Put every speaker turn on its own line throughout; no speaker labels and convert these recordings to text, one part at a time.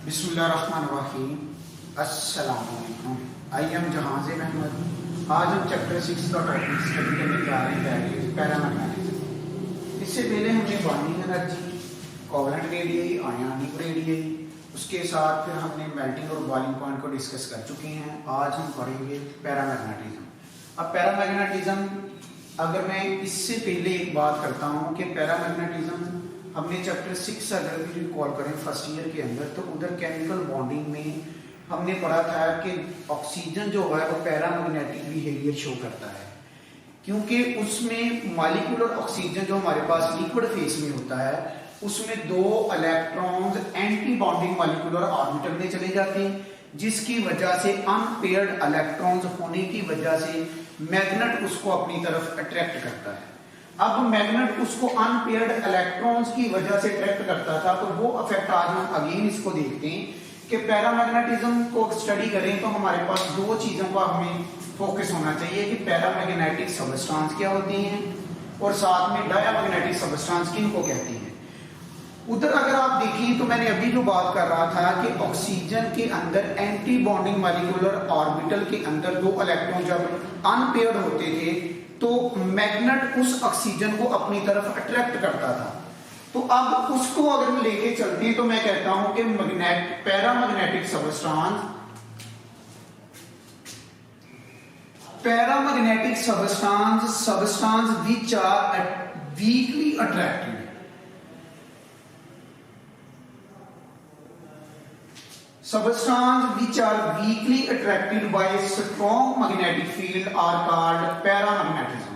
बिस्मिल्लाहिर्रहमानिर्रहीम। अस्सलाम वालेकुम। आई एम जहाज़ अहमद। आज हम चैप्टर 6 का टॉपिक स्टडी करने जा रहे हैं, पैरामैग्नेटिज्म। इससे पहले हमने bonding energy, covalent radii, ionic radii, उसके साथ फिर हमने मेल्टिंग और बॉइलिंग पॉइंट को डिस्कस कर चुके हैं। आज हम पढ़ेंगे पैरामैग्नेटिज्म। अब पैरामैग्नेटिज्म, अगर मैं इससे पहले एक बात करता हूँ कि पैरामैग्नेटिज्म हमने चैप्टर 6 अगर भी रिकॉल करें फर्स्ट ईयर के अंदर, तो उधर केमिकल बॉन्डिंग में हमने पढ़ा था कि ऑक्सीजन जो है वो पैरामैग्नेटिक बिहेवियर शो करता है, क्योंकि उसमें मॉलिक्यूलर ऑक्सीजन जो हमारे पास लिक्विड फेस में होता है उसमें दो electrons anti bonding molecular orbital में चले जाते हैं, जिसकी वजह से अनपेयर्ड इलेक्ट्रॉन्स होने की वजह से मैग्नेट उसको अपनी तरफ अट्रैक्ट करता है। अब मैग्नेट उसको अनपेयर्ड इलेक्ट्रॉन्स की वजह से अट्रैक्ट करता था, तो वो इफेक्ट आज हम अगेन इसको देखते हैं कि पैरामैग्नेटिज्म को स्टडी करें तो हमारे पास दो चीजों का हमें फोकस होना चाहिए कि पैरामैग्नेटिक सबस्टेंस क्या होती हैं और साथ में डायामैग्नेटिक सबस्टेंस किनको कहते हैं। उधर अगर आप देखिए तो मैंने अभी जो बात कर रहा था कि ऑक्सीजन के अंदर एंटी बॉन्डिंग मॉलिक्यूलर ऑर्बिटल के अंदर दो इलेक्ट्रॉन जब अनपेयर्ड होते थे तो मैग्नेट उस ऑक्सीजन को अपनी तरफ अट्रैक्ट करता था। तो अब उसको अगर हम लेके चलते हैं तो मैं कहता हूं कि paramagnetic substance which are weakly attracted, substances which are weakly attracted by a strong magnetic field are called paramagnetism।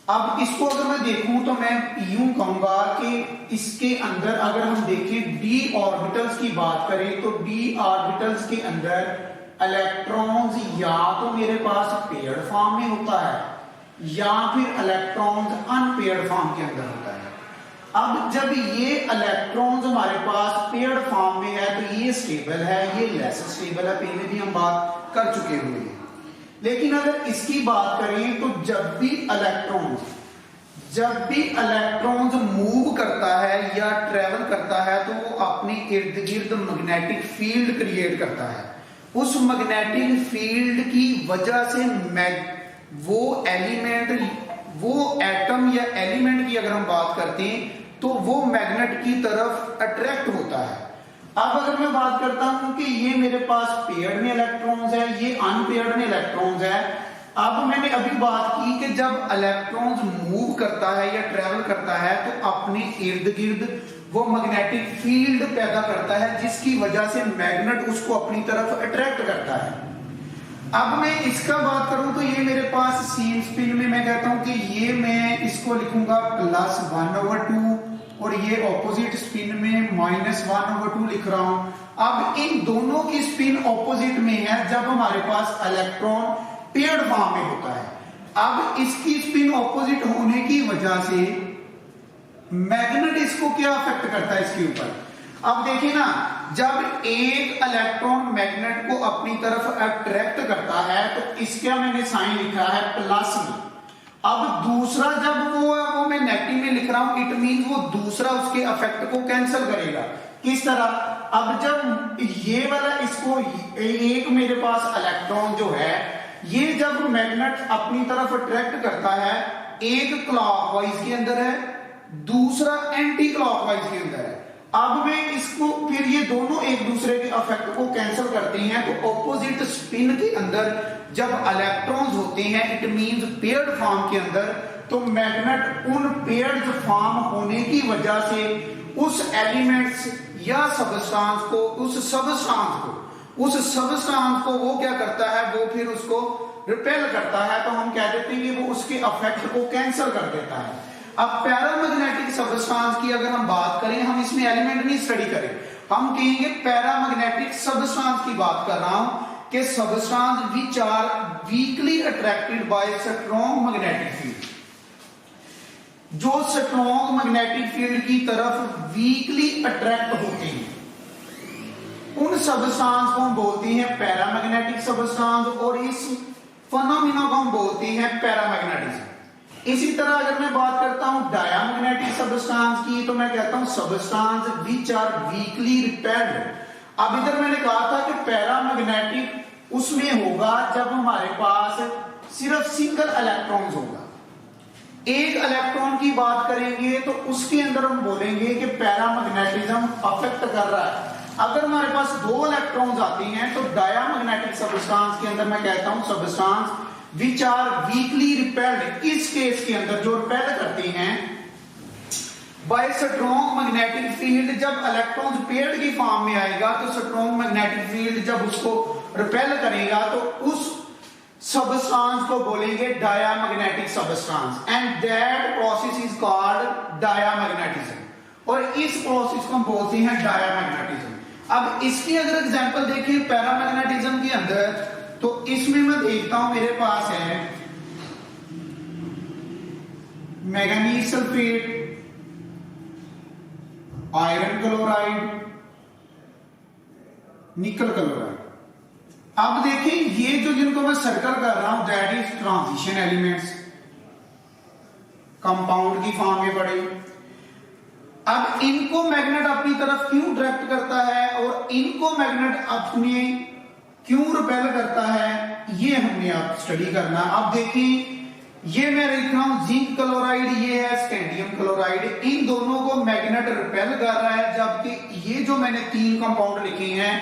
अब इसको अगर मैं देखूं तो मैं यूं कहूंगा कि इसके अंदर अगर हम देखें डी ऑर्बिटल्स की बात करें तो डी ऑर्बिटल्स के अंदर इलेक्ट्रॉन्स या तो मेरे पास पेयर्ड फॉर्म में होता है या फिर इलेक्ट्रॉन्स अनपेयर्ड फॉर्म के अंदर होता है। अब जब ये इलेक्ट्रॉन्स हमारे पास पेयर्ड फॉर्म में है तो ये स्टेबल है, ये लेस स्टेबल है, पहले भी हम बात कर चुके हुए हैं। लेकिन अगर इसकी बात करें तो जब भी इलेक्ट्रॉन्स मूव करता है या ट्रेवल करता है तो वो अपने इर्द गिर्द मैग्नेटिक फील्ड क्रिएट करता है। उस मैग्नेटिक फील्ड की वजह से वो एटम या एलिमेंट की अगर हम बात करते हैं तो वो मैग्नेट की तरफ अट्रैक्ट होता है। अब अगर मैं बात करता हूं कि ये मेरे पास पेयर्ड में इलेक्ट्रॉन्स है, ये अनपेयर्ड में इलेक्ट्रॉन्स है। अब मैंने अभी बात की कि जब इलेक्ट्रॉन्स मूव करता है या ट्रेवल करता है तो अपने इर्द गिर्द वो मैग्नेटिक फील्ड पैदा करता है, जिसकी वजह से मैग्नेट उसको अपनी तरफ अट्रैक्ट करता है। अब मैं इसका बात करूं तो ये मेरे पास सेम स्पिन में मैं कहता हूं कि ये मैं इसको लिखूंगा +1/2 और ये ऑपोजिट स्पिन में -1/2 लिख रहा हूं। अब इन दोनों की स्पिन ऑपोजिट में है जब हमारे पास इलेक्ट्रॉन पेयर्ड फॉर्म में होता है। अब इसकी स्पिन ऑपोजिट होने की वजह से मैग्नेट इसको क्या अफेक्ट करता है इसके ऊपर। अब देखिए ना, जब एक इलेक्ट्रॉन मैग्नेट को अपनी तरफ अट्रैक्ट करता है तो इसका मैंने साइन लिखा है प्लस में। अब दूसरा जब वो मैं नेगेटिव में लिख रहा हूं, इट मीन वो दूसरा उसके इफेक्ट को कैंसिल करेगा। किस तरह? अब जब ये वाला इसको एक मेरे पास इलेक्ट्रॉन जो है ये जब मैग्नेट अपनी तरफ अट्रैक्ट करता है, एक क्लॉकवाइज के अंदर है, दूसरा एंटी क्लॉकवाइज के अंदर है। अब मैं इसको फिर ये दोनों एक दूसरे के इफेक्ट को कैंसिल करते हैं तो ऑपोजिट स्पिन के अंदर जब इलेक्ट्रॉन्स होते हैं इट मींस पेयर्ड फॉर्म के अंदर, तो मैग्नेट उन पेयर्ड फॉर्म होने की वजह से उस एलिमेंट्स या उस सबस्टेंस को वो क्या करता है, वो फिर उसको रिपेल करता है। तो हम कह देते हैं कि वो उसके इफेक्ट को कैंसिल कर देता है। अब पैरामैग्नेटिक सबस्टेंस की अगर हम बात करें, हम इसमें एलिमेंट नहीं स्टडी करें, हम कहेंगे पैरामैग्नेटिक सबस्टेंस की बात कर रहा हूं कि substance which are weakly attracted by strong magnetic field, जो स्ट्रॉन्ग मैग्नेटिक फील्ड की तरफ वीकली अट्रैक्ट होते हैं, उन सबस्टेंस को हम बोलते हैं पैरामैग्नेटिक सबस्टेंस और इस फिनोमेना को हम बोलते हैं पैरामैग्नेटिज्म। इसी तरह अगर मैं बात करता हूं डायामैग्नेटिक सबस्टेंस की तो मैं कहता हूं substance which are weakly repelled. अब इधर मैंने कहा था कि पैरामैग्नेटिक उसमें होगा जब हमारे पास सिर्फ सिंगल इलेक्ट्रॉन्स होगा। एक इलेक्ट्रॉन की बात करेंगे तो उसके अंदर हम बोलेंगे कि पैरामैग्नेटिज्म अफेक्ट कर रहा है। अगर हमारे पास दो इलेक्ट्रॉन्स आते हैं तो डायामैग्नेटिक सब्सटेंस के अंदर मैं कहता हूं substance which are weakly repelled. इस केस के अंदर जो रिपेल करते हैं बाय स्ट्रॉन्ग मैग्नेटिक फील्ड, जब इलेक्ट्रॉन्स पेयर्ड की फॉर्म में आएगा तो स्ट्रॉन्ग मैग्नेटिक फील्ड जब उसको रिपेल करेगा तो उस सब्सटेंस को बोलेंगे diamagnetic substance and that process is called diamagnetism. और इस प्रोसेस को हम बोलते हैं डायामैग्नेटिज्म। अब इसकी अगर एग्जांपल देखें पैरामैग्नेटिज्म के अंदर तो इसमें मैं देखता हूं मेरे पास है मैंगनीज सल्फेट, आयरन क्लोराइड, निकल क्लोराइड। अब देखें ये जो जिनको मैं सर्कल कर रहा हूं that is transition elements, compound की फॉर्म में पड़े। अब इनको मैग्नेट अपनी तरफ क्यों डायरेक्ट करता है और इनको मैग्नेट अपने क्यों रिपेल करता है, ये हमने अब स्टडी करना। अब देखिए ये मैं लिख रहा हूं जिंक क्लोराइड, ये है स्कैंडियम क्लोराइड। इन दोनों को मैग्नेट रिपेल कर रहा है, जबकि ये जो मैंने तीन कंपाउंड लिखे हैं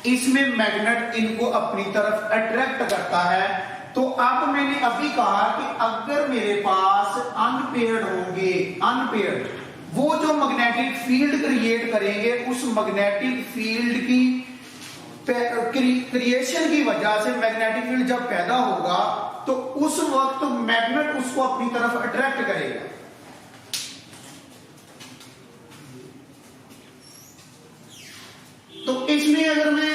इसमें मैग्नेट इनको अपनी तरफ अट्रैक्ट करता है। तो अब मैंने अभी कहा कि अगर मेरे पास अनपेयर्ड होंगे, अनपेयर्ड वो जो मैग्नेटिक फील्ड क्रिएट करेंगे उस मैग्नेटिक फील्ड की क्रिएशन की वजह से मैग्नेटिक फील्ड जब पैदा होगा तो उस वक्त मैग्नेट उसको अपनी तरफ अट्रैक्ट करेगा। तो इसमें अगर मैं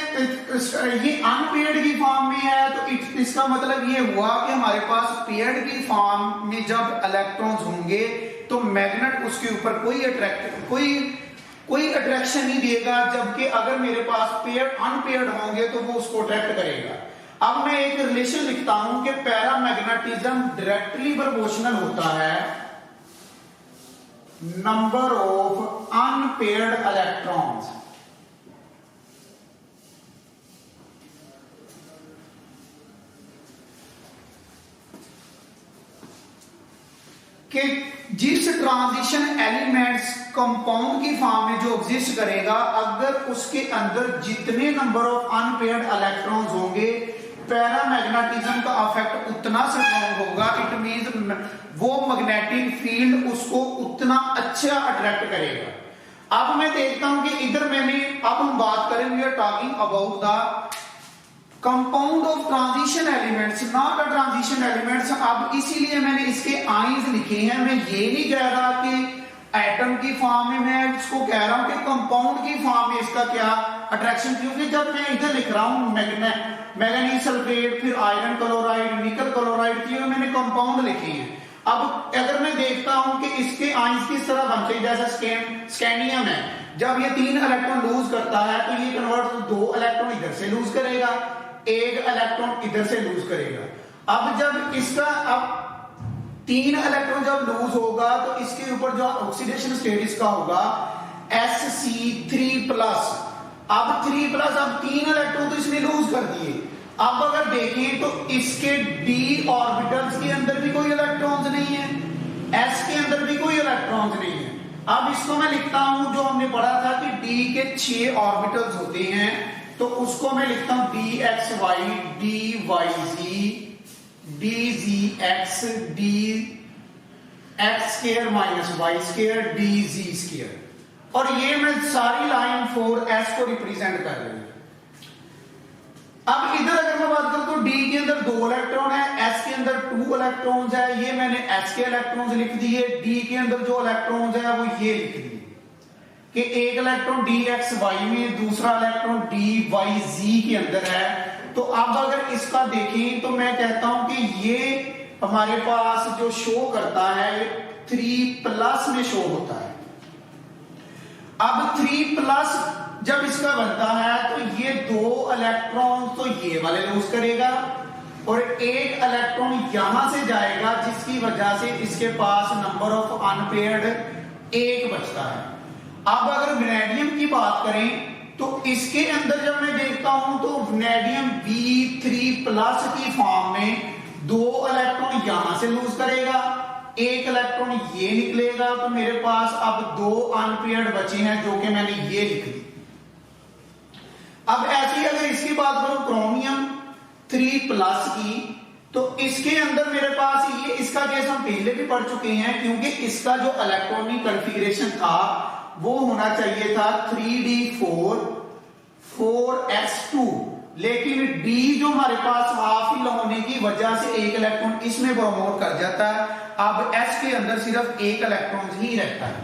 ये अनपेयर्ड की फॉर्म में है तो इसका मतलब ये हुआ कि हमारे पास पेयर्ड की फॉर्म में जब इलेक्ट्रॉन्स होंगे तो मैग्नेट उसके ऊपर कोई अट्रैक्शन नहीं देगा, जबकि अगर मेरे पास अनपेयर्ड होंगे तो वो उसको अट्रैक्ट करेगा। अब मैं एक रिलेशन लिखता हूं कि पैरामैग्नेटिज्म डायरेक्टली प्रोपोर्शनल होता है नंबर ऑफ अनपेयर्ड इलेक्ट्रॉन्स। कि जिस ट्रांजिशन एलिमेंट्स कंपाउंड की फॉर्म में जो एग्जिस्ट करेगा अगर उसके अंदर जितने नंबर ऑफ अनपेयर्ड इलेक्ट्रॉन्स होंगे पैरामैग्नेटिज्म का इफेक्ट उतना स्ट्रांग होगा। इट मींस वो मैग्नेटिक फील्ड उसको उतना अच्छा अट्रैक्ट करेगा। अब मैं देखता हूं कि इधर मैंने अब हम बात करें we are talking about the compound of transition elements, not a transition elements. अब इसीलिए मैंने इसके आइंस लिखे हैं। मैं ये नहीं कह रहा कि एटम की फॉर्म में, मैं इसको कह रहा हूं कि कंपाउंड की फॉर्म में इसका क्या अट्रैक्शन, क्योंकि जब मैं इधर लिख रहा हूं मैंगनीज सल्फेट, फिर आयरन क्लोराइड, निकल क्लोराइड की मैंने कंपाउंड लिखे हैं। अब अगर मैं देखता हूं कि इसके आइंस किस तरह बनते हैं, जैसे स्कैंडियम है, जब ये 3 इलेक्ट्रॉन लूज करता है तो ये कन्वर्ट 2 इलेक्ट्रॉन इधर से लूज करेगा, 1 इलेक्ट्रॉन इधर से लूज करेगा। अब जब इसका 3 इलेक्ट्रॉन जब लूज होगा तो इसके ऊपर जो ऑक्सीडेशन स्टेट इसका होगा Sc3+। अब 3+, अब 3 इलेक्ट्रॉन तो इसने लूज कर दिए। अब अगर देखें तो इसके d ऑर्बिटल्स के अंदर भी कोई इलेक्ट्रॉन्स नहीं है, s के अंदर भी कोई इलेक्ट्रॉन्स नहीं है। अब इसको मैं लिखता हूं जो हमने पढ़ा था कि d के 6 ऑर्बिटल्स होते हैं, तो उसको मैं लिखता हूं dxy, dyz, dzx, dx² - y², dz²। और ये मैं सारी लाइन 4s को रिप्रेजेंट कर रही हूं। अब इधर अगर मैं बात करूं तो d के अंदर 2 इलेक्ट्रॉन है, s के अंदर 2 इलेक्ट्रॉन्स है, ये मैंने s के इलेक्ट्रॉन्स लिख दिए। d के अंदर जो इलेक्ट्रॉन्स है वो ये लिख दिए कि एक इलेक्ट्रॉन dxy में, दूसरा इलेक्ट्रॉन dyz के अंदर है। तो अब अगर इसका देखें तो मैं कहता हूं कि ये हमारे पास जो शो करता है 3+ में शो होता है। अब 3+ जब इसका बनता है तो ये 2 इलेक्ट्रॉन तो ये वाले लूज करेगा और 1 इलेक्ट्रॉन यहां से जाएगा, जिसकी वजह से इसके पास नंबर ऑफ अनपेयर्ड 1 बचता है। अब अगर वैनेडियम की बात करें तो इसके अंदर जब मैं देखता हूं तो वैनेडियम B3+ की फॉर्म में 2 इलेक्ट्रॉन यहां से लूज करेगा, 1 इलेक्ट्रॉन ये निकलेगा, तो मेरे पास अब 2 अनपेयर्ड बचे हैं जो कि मैंने ये लिख दी। अब ऐसी अगर इसकी बात करूं क्रोमियम 3+ की, तो इसके अंदर मेरे पास ये इसका केस हम पहले भी पढ़ चुके हैं, क्योंकि इसका जो इलेक्ट्रॉनिक कॉन्फ़िगरेशन था वो होना चाहिए था 3d4 4s2, लेकिन d जो हमारे पास हाफ हिल होने की वजह से 1 इलेक्ट्रॉन इसमें प्रमोट कर जाता है। अब s के अंदर सिर्फ 1 इलेक्ट्रॉन ही रहता है।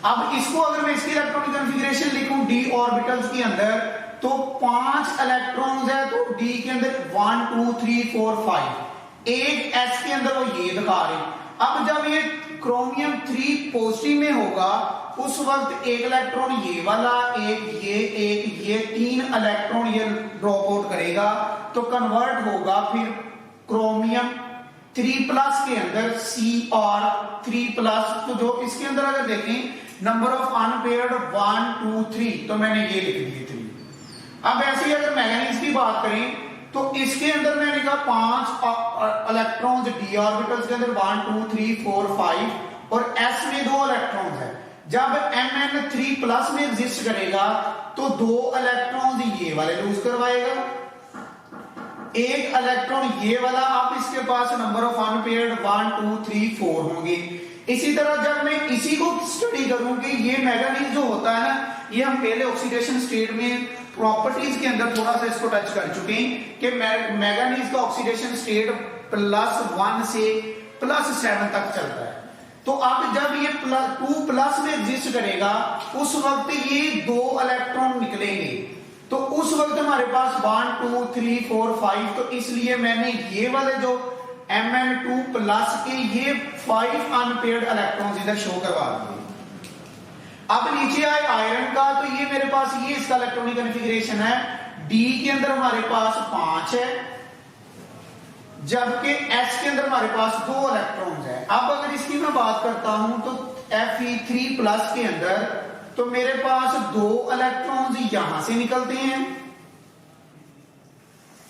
अब इसको अगर मैं इसकी इलेक्ट्रॉनिक कॉन्फ़िगरेशन लिखूं d ऑर्बिटल्स के अंदर, तो 5 इलेक्ट्रॉन्स है, तो d के अंदर 1 2 3 4 5, एक s के अंदर वो ये दिखा रहे हैं। अब जब ये क्रोमियम 3 पॉजिटिव में होगा उस वक्त 1 इलेक्ट्रॉन ये वाला, एक ये 3 इलेक्ट्रॉन ये ड्रॉप आउट करेगा, तो कन्वर्ट होगा फिर क्रोमियम 3+ के अंदर Cr3+। तो जो इसके अंदर अगर देखें नंबर ऑफ अनपेयर्ड 1 2 3, तो मैंने ये लिख दिए 3। अब ऐसे ही अगर मैंगनीज की बात करें तो इसके अंदर मैंने कहा 5 इलेक्ट्रॉन्स d ऑर्बिटल्स के अंदर 1 2 3 4 5 और s में 2 इलेक्ट्रॉन्स है। जब Mn3+ में एग्जिस्ट करेगा तो 2 इलेक्ट्रॉन्स ये वाले लूज करवाएगा, 1 इलेक्ट्रॉन ये वाला। आप इसके पास नंबर ऑफ अनपेयर्ड 1 2 3 4 होंगे। इसी तरह जब मैं इसी को स्टडी करूं कि ये मैंगनीज जो होता है ना, ये हम पहले ऑक्सीडेशन स्टेट में प्रॉपर्टीज के अंदर थोड़ा सा इसको टच कर चुके हैं कि मैंगनीज का ऑक्सीडेशन स्टेट +1 से +7 तक चलता है। तो अब जब ये 2+ में एग्जिस्ट करेगा उस वक्त ये 2 इलेक्ट्रॉन निकलेंगे, तो उस वक्त हमारे पास 1 2 3 4 5, तो इसलिए मैंने ये वाले जो Mn2+ के ये 5 अनपेयर्ड इलेक्ट्रॉन्स इधर शो करवा दिए। अब नीचे आए आयरन का, तो ये मेरे पास ये इसका इलेक्ट्रॉनिक कॉन्फ़िगरेशन है, D के अंदर हमारे पास 5 है, जबकि S के अंदर हमारे पास 2 इलेक्ट्रॉन्स है। अब अगर इसकी मैं बात करता हूं तो Fe3+ के अंदर तो मेरे पास 2 इलेक्ट्रॉन्स यहां से निकलते हैं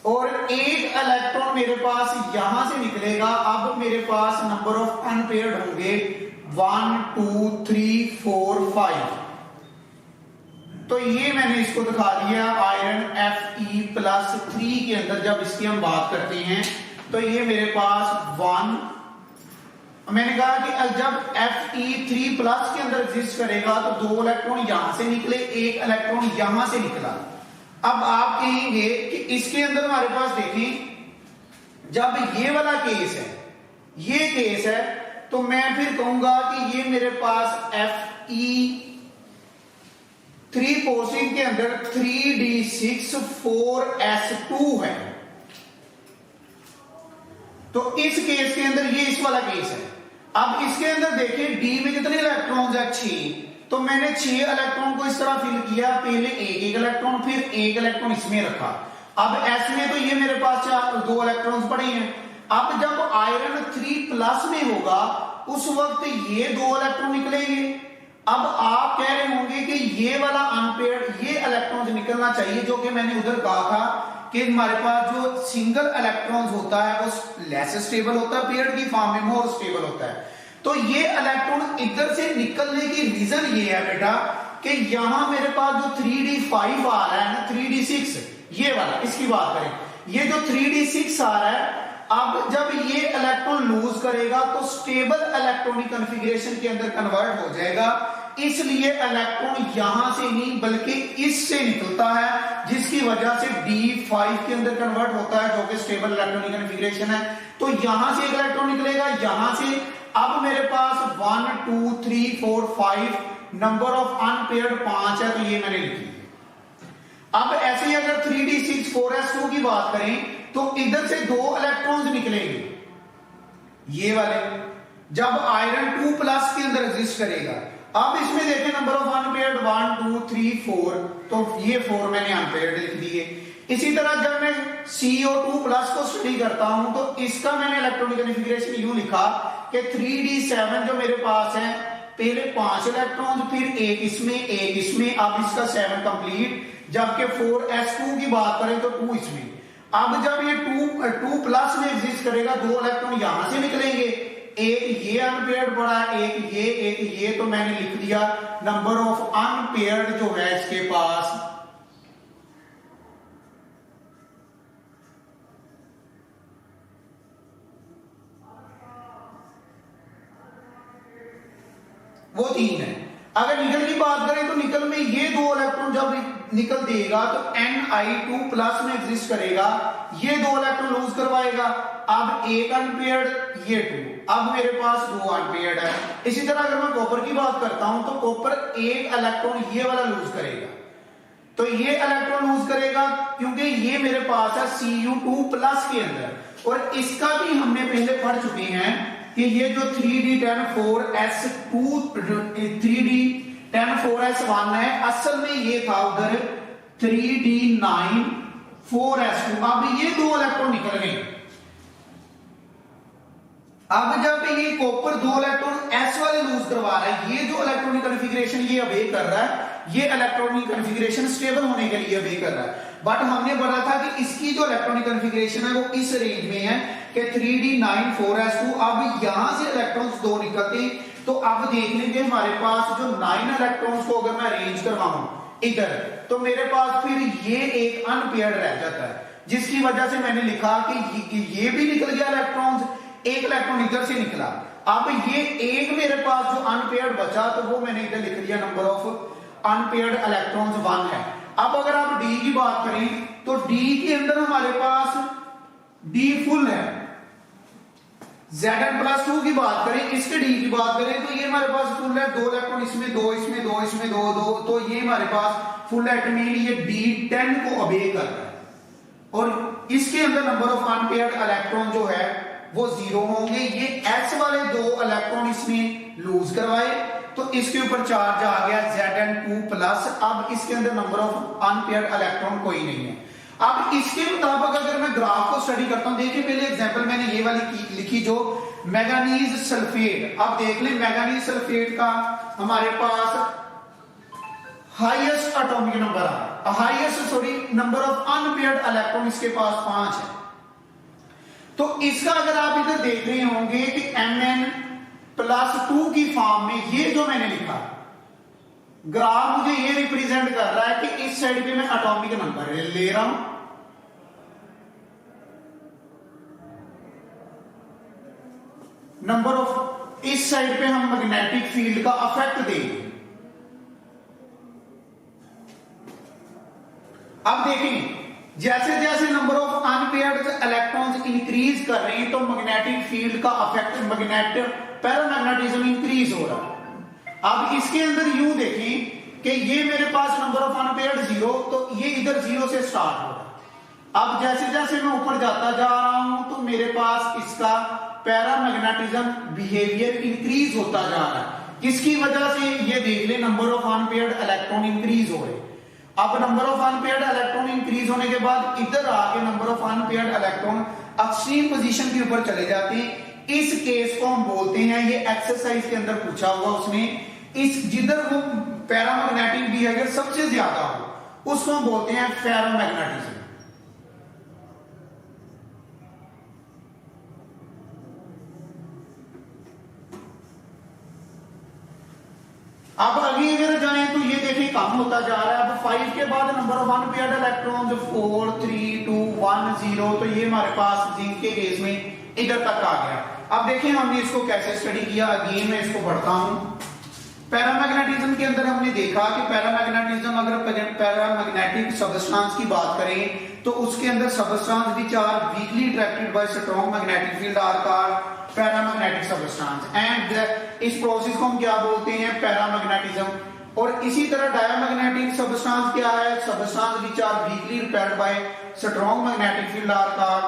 और 1 इलेक्ट्रॉन मेरे पास यहां से निकलेगा। अब मेरे पास नंबर ऑफ अनपेयर्ड होंगे 1 2 3 4 5। तो ये मैंने इसको दिखा दिया आयरन Fe+3 के अंदर जब इसकी हम बात करते हैं तो ये मेरे पास 1, मैंने कहा कि जब Fe3+ के अंदर एग्जिस्ट करेगा तो 2 इलेक्ट्रॉन यहां से निकले, 1 इलेक्ट्रॉन यहां से निकला। अब आप कहेंगे कि इसके अंदर हमारे पास देखें जब ये वाला केस है, ये केस है, तो मैं फिर कहूंगा कि ये मेरे पास Fe3 पॉजिटिव के अंदर 3d6 4s2 है। तो इस केस के अंदर ये इस वाला केस है। अब इसके अंदर देखें D में कितने इलेक्ट्रॉन्स है 6, तो मैंने 6 इलेक्ट्रॉन को इस तरह फिल किया, पहले एक इलेक्ट्रॉन फिर 1 इलेक्ट्रॉन इसमें रखा। अब S में तो ये मेरे पास 2 इलेक्ट्रॉन्स पड़े हैं। अब जब आयरन 3+ में होगा उस वक्त ये 2 इलेक्ट्रॉन निकलेंगे। अब आप कह रहे होंगे कि ये वाला अनपेयर्ड ये इलेक्ट्रॉन्स निकलना चाहिए, जो कि मैंने उधर कहा था कि हमारे पास जो सिंगल इलेक्ट्रॉन्स होता है वो लेस स्टेबल होता है, पेयर्ड की फॉर्म में मोर स्टेबल होता है। तो ये इलेक्ट्रॉन इधर से निकलने की रीजन ये है बेटा कि यहां मेरे पास जो 3d5 आ रहा है ना, 3d6 ये वाला, इसकी बात करें, ये जो 3d6 आ रहा है, अब जब ये इलेक्ट्रॉन लूज करेगा तो स्टेबल इलेक्ट्रॉनिक कॉन्फ़िगरेशन के अंदर कन्वर्ट हो जाएगा। इसलिए इलेक्ट्रॉन यहां से नहीं बल्कि इससे निकलता है, जिसकी वजह से d5 के अंदर कन्वर्ट होता है, जो कि स्टेबल इलेक्ट्रॉनिक कॉन्फ़िगरेशन है। तो यहां से एक इलेक्ट्रॉन निकलेगा, यहां से। अब मेरे पास 1 2 3 4 5 नंबर ऑफ अनपेयर्ड 5 है, तो ये मैंने लिखी। अब ऐसे ही अगर 3d6 4s2 की बात करें तो इधर से 2 इलेक्ट्रॉन्स निकलेंगे ये वाले, जब आयरन 2+ के अंदर एग्जिस्ट करेगा। अब इसमें देखें नंबर ऑफ अनपेयर्ड 1 2 3 4, तो ये 4 मैंने अनपेयर्ड लिख दिए। इसी तरह जब मैं CO2+ को स्टडी करता हूं तो इसका मैंने इलेक्ट्रॉनिक कॉन्फ़िगरेशन यूं लिखा कि 3d7 जो मेरे पास है पहले 5 इलेक्ट्रॉन, फिर एक इसमें, अब इसका 7 कंप्लीट। जबकि 4s2 की बात करें तो 2 इसमें। अब जब ये 2 प्लस में एग्जिस्ट करेगा, 2 इलेक्ट्रॉन यहां से निकलेंगे, एक ये अनपेयर्ड पड़ा, एक ये, तो मैंने लिख दिया नंबर ऑफ अनपेयर्ड जो है इसके पास वो 3 है। अगर निकल की बात करें तो निकल में ये 2 इलेक्ट्रॉन जब निकल देगा तो Ni2 प्लस में एग्जिस्ट करेगा, ये 2 इलेक्ट्रॉन लूज करवाएगा। अब एक अनपेयर्ड, ये 2, अब मेरे पास 2 अनपेयर्ड है। इसी तरह अगर मैं कॉपर की बात करता हूं तो कॉपर एक इलेक्ट्रॉन ये वाला लूज करेगा, तो ये इलेक्ट्रॉन लूज करेगा क्योंकि ये मेरे पास है Cu2 प्लस के अंदर। और इसका भी हमने पहले पढ़ चुके हैं कि ये जो 3d10 3d10 है, असल में ये था उधर 3d9 4s2। अब ये 2 इलेक्ट्रॉन निकल गए। अब जब ये कॉपर 2 इलेक्ट्रॉन एस वाले लूज करवा रहा है, ये जो इलेक्ट्रॉनिक कॉन्फ़िगरेशन ये अबे कर रहा है, ये इलेक्ट्रॉनिक कॉन्फ़िगरेशन स्टेबल होने के लिए अबे कर रहा है। बट हमने बोला था कि इसकी जो इलेक्ट्रॉनिक कॉन्फ़िगरेशन है वो इस रेंज में है कि 3d9 4s2। अब यहां से इलेक्ट्रॉन्स 2 निकलते, तो अब देख लेंगे हमारे पास जो 9 इलेक्ट्रॉन्स को अगर मैं अरेंज करवाऊं इधर, तो मेरे पास फिर ये एक अनपेयर्ड रह जाता है, जिसकी वजह से मैंने लिखा कि ये भी निकल गया इलेक्ट्रॉन्स, एक इलेक्ट्रॉन इधर से निकला। अब ये एक मेरे पास जो अनपेयर्ड बचा, तो वो मैंने इधर लिख दिया नंबर ऑफ अनपेयर्ड इलेक्ट्रॉन्स 1 है। अब अगर आप डी की बात करें तो डी के अंदर हमारे पास डी फुल है। Zn+2 की बात करें, इसके डी की बात करें तो ये हमारे पास फुल है, 2 इलेक्ट्रॉन इसमें, 2 इसमें, 2 इसमें, 2 2, तो ये हमारे पास फुल एटमी ये D10 को अबे कर रहा है। और इसके अंदर नंबर ऑफ अनपेयर्ड इलेक्ट्रॉन जो है वो 0 होंगे। ये S वाले 2 इलेक्ट्रॉन इसमें लूज करवाए, तो इसके ऊपर चार्ज आ गया Zn2+। अब इसके अंदर नंबर ऑफ अनपेयर्ड इलेक्ट्रॉन कोई नहीं है। अब इसके मुताबिक अगर मैं ग्राफ को स्टडी करता हूं, देखिए पहले एग्जांपल मैंने ये वाली लिखी जो मैंगनीज सल्फेट। अब देख लें मैंगनीज सल्फेट का हमारे पास हाईएस्ट एटॉमिक नंबर है, highest number of unpaired electron इसके पास 5 है। तो इसका अगर आप इधर देख रहे होंगे कि Mn+2 की फॉर्म में ये जो मैंने लिखा ग्राफ मुझे ये रिप्रेजेंट कर रहा है कि इस साइड पे मैं एटॉमिक नंबर ले रहा हूं, नंबर ऑफ, इस साइड पे हम मैग्नेटिक फील्ड का इफेक्ट देंगे। अब देखें जैसे जैसे number of unpaired electrons increase कर रहे हैं तो मैग्नेटिक फील्ड का इफेक्ट, पैरामैग्नेटिज्म इंक्रीज हो रहा है। अब इसके अंदर यूं देखें कि ये मेरे पास नंबर ऑफ अनपेयर्ड 0, तो ये इधर 0 से स्टार्ट हो रहा है। अब जैसे जैसे मैं ऊपर जाता जा रहा हूं तो मेरे पास इसका पैरामैग्नेटिज्म बिहेवियर इंक्रीज होता जा रहा है। किसकी वजह से? ये देख ले number of unpaired electron increase हो रहे। अब number of unpaired electron increase होने के बाद इधर आके number of unpaired electron extreme position के ऊपर चले जाते हैं। इस केस को हम बोलते हैं, ये एक्सरसाइज के अंदर पूछा हुआ उसने, इस जिधर वो पैरामैग्नेटिक बिहेवियर सबसे ज्यादा हो उसको हम बोलते हैं फेरोमैग्नेटिज्म। अब अभी अगर जाएं तो ये देखिए कम होता जा रहा है। अब 5 के बाद नंबर ऑफ अनपेयर्ड इलेक्ट्रॉन्स 4 3 2 1 0, तो ये हमारे पास जिंक के केस में इधर तक आ गया। अब देखिए हमने इसको कैसे स्टडी किया, अगेन मैं इसको पढ़ता हूं। पैरामैग्नेटिज्म के अंदर हमने देखा कि पैरामैग्नेटिज्म, अगर पैरामैग्नेटिक सबस्टेंस की बात करें तो उसके अंदर substance which are weakly attracted by strong magnetic field are called paramagnetic substance, and इस प्रोसेस को हम क्या बोलते हैं? पैरामैग्नेटिज्म। और इसी तरह डायमैग्नेटिक सबस्टेंस क्या है? Substance which are weakly repelled by strong magnetic field are called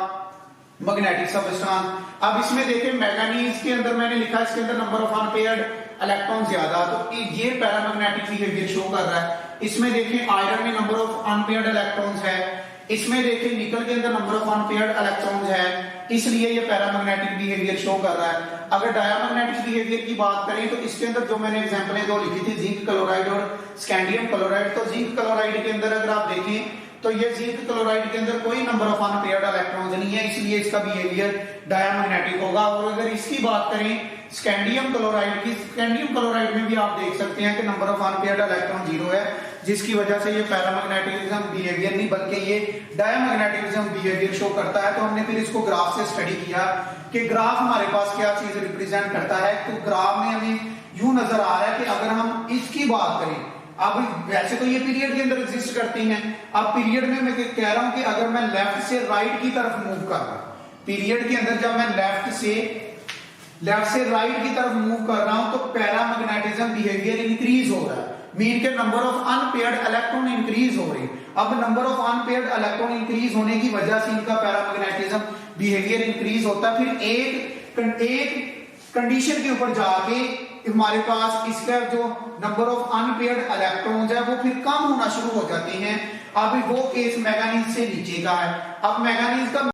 magnetic substance. अब इसमें देखिए मैंगनीज के अंदर मैंने लिखा इसके अंदर नंबर ऑफ अनपेयर्ड इलेक्ट्रॉन ज्यादा, तो ये पैरामैग्नेटिक बिहेवियर शो कर रहा है। इसमें देखिए आयरन में नंबर ऑफ अनपेयर्ड इलेक्ट्रॉन्स है, इसमें देखिए निकल के अंदर नंबर ऑफ अनपेयर्ड इलेक्ट्रॉन्स है, इसलिए ये पैरामैग्नेटिक बिहेवियर शो कर रहा है। अगर डायमैग्नेटिक बिहेवियर की बात करें तो इसके अंदर जो मैंने एग्जांपलें दो लिखी थी, जिंक क्लोराइड और स्कैंडियम क्लोराइड, तो जिंक क्लोराइड के अंदर अगर आप देखें तो ये जिंक क्लोराइड के अंदर कोई नंबर ऑफ अनपेयर्ड इलेक्ट्रॉन्स नहीं है, इसलिए इसका बिहेवियर डायमैग्नेटिक होगा। और अगर इसकी बात करें स्कैंडियम क्लोराइड की, स्कैंडियम क्लोराइड में भी आप देख सकते हैं कि नंबर ऑफ अनपेयर्ड इलेक्ट्रॉन 0 है, जिसकी वजह से ये पैरामैग्नेटिज्म बिहेवियर नहीं बल्कि ये डायमैग्नेटिज्म बिहेवियर शो करता है। तो हमने फिर इसको ग्राफ से स्टडी किया कि ग्राफ हमारे पास क्या चीज रिप्रेजेंट करता है। तो ग्राफ में हमें यूं नजर आ रहा है कि अगर हम इसकी बात करें, अब वैसे तो ये पीरियड के अंदर एग्जिस्ट करती हैं, अब पीरियड में मैं कह रहा हूं कि अगर मैं लेफ्ट से राइट की तरफ मूव कर रहा हूं, पीरियड के अंदर जब मैं लेफ्ट से राइट की तरफ मूव कर रहा हूं तो पैरामैग्नेटिज्म बिहेवियर इंक्रीज हो रहा है, मीन के number of unpaired electron increase हो रहे हैं। अब number of unpaired electron increase होने की वजह से इनका पैरामैग्नेटिज्म बिहेवियर इंक्रीज होता है। फिर एक कंडीशन के ऊपर जाके हमारे पास इसका जो नंबर ऑफ अनपेयर्ड इलेक्ट्रॉन्स है वो फिर कम होना शुरू हो जाते हैं। अब वो केस मैंगनीज से नीचे का है। अब मैंगनीज का